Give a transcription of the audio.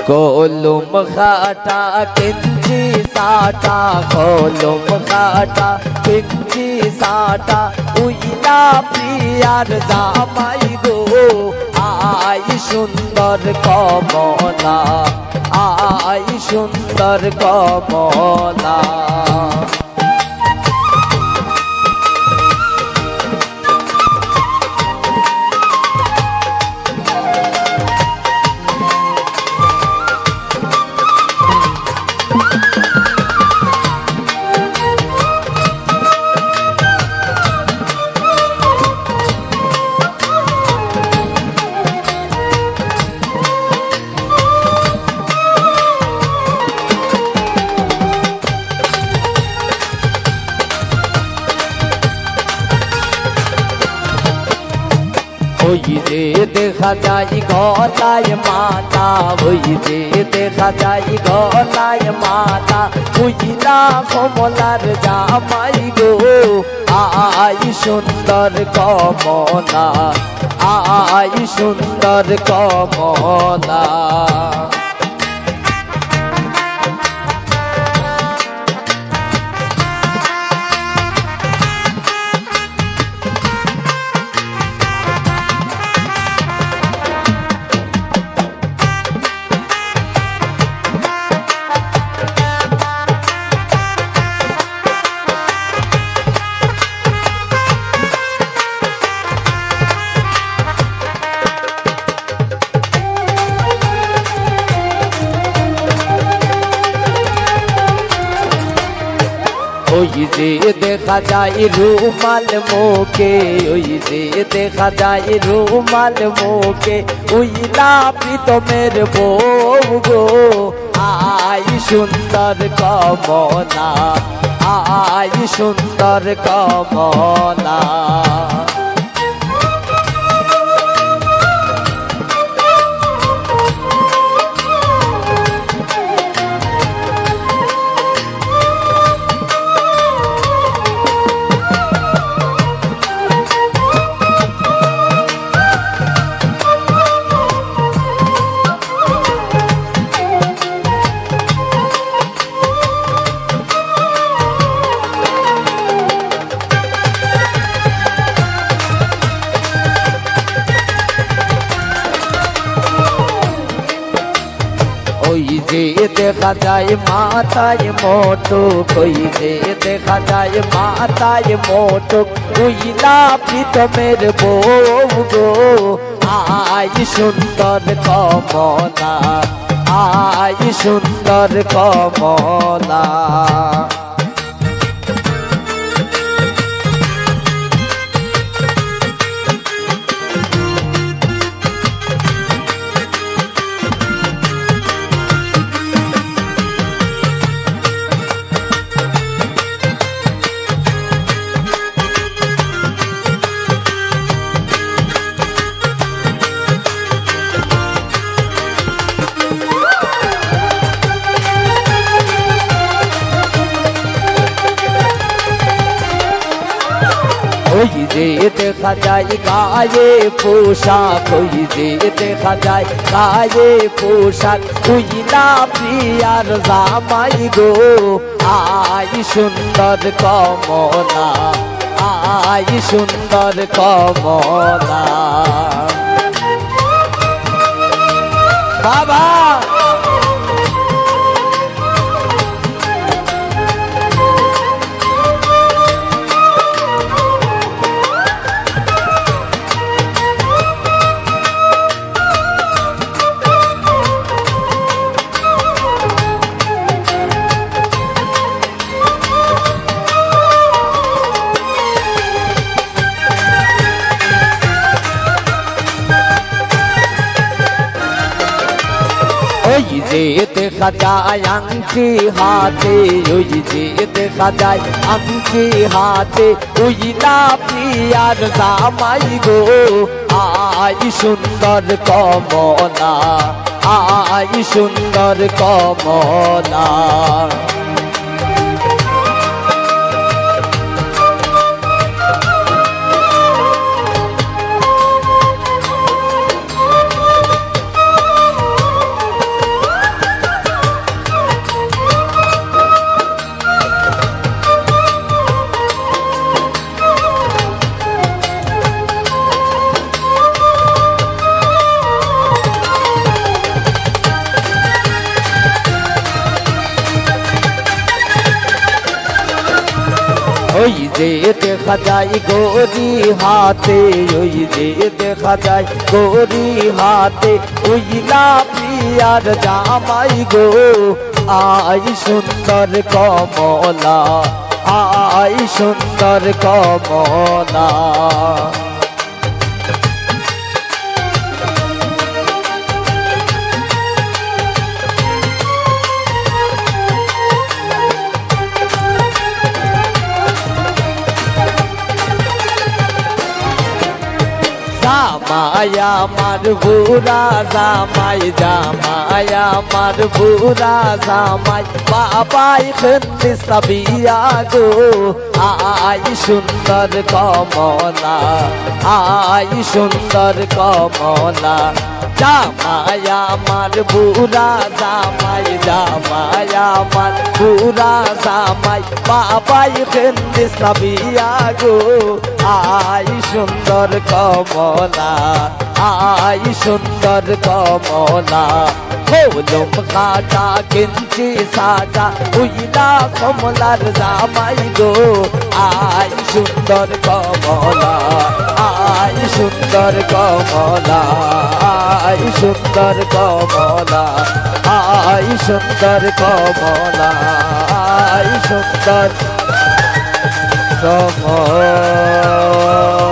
কলম খাটা কিঞ্চি সাটা কলম খাটা কিঞ্চি সাটা উইলা প্রিয়ার জামাই গো আই সুন্দর কমলা আই সুন্দর কমলা ওই যে দেখা যায় গলায় মালা ওই যে দেখা যায় গলায় মালা উইলা কমলার জামাই গো আই সুন্দর কমলা আই সুন্দর কমলা ওই যে দেখা যায় রুমাল মুখে ওই যে দেখা যায় রুমাল মুখে উইলা প্রীতমের বউ গো আই সুন্দর কমলা আই সুন্দর কমলা ওই যে দেখা যায় মাথায় মোটক ওই যে দেখা যায় মাথায় মোটক উইলা প্রীতমের বউ গো আই সুন্দর কমলা আই সুন্দর কমলা ওই যে দেখা যায় গায়ে পোশাক ওই যে দেখা যায় গায়ে পোশাক উইলা প্রিয়ার জামাই গো আই সুন্দর কমলা আই সুন্দর কমলা বাবা ওই যে দেখা যায় আংটি হাতে ওই যে দেখা যায় আংটি হাতে উইলা প্রিয়ার জামাই গো আই সুন্দর কমলা আই সুন্দর কমলা ওই যে দেখা যায় গরি হাতে, ওই যে দেখা যায় গরি হাতে, উইলা প্রিয়ার জামাই গো আই সুন্দর কমলা, আই সুন্দর কমলা। জামাই আমার বুড়া জামাই, জামাই আমার বুড়া জামাই, বাবাই খেন্দিস বিয়া গো আই সুন্দর কমলা, আই সুন্দর কমলা। জামাই আমার বুড়া জামাই, জামাই আমার বুড়া জামাই, বাবাই খেন্দিস বিয়া গো আই সুন্দর কমলা, আই সুন্দর কমলা। হলুম কাটা কিঞ্চি সাজা, উইলা কমলার জামাই গো আই সুন্দর কমলা, আই সুন্দর কমলা, আই সুন্দর কমলা, আই সুন্দর কমলা, আই সুন্দর কমলা।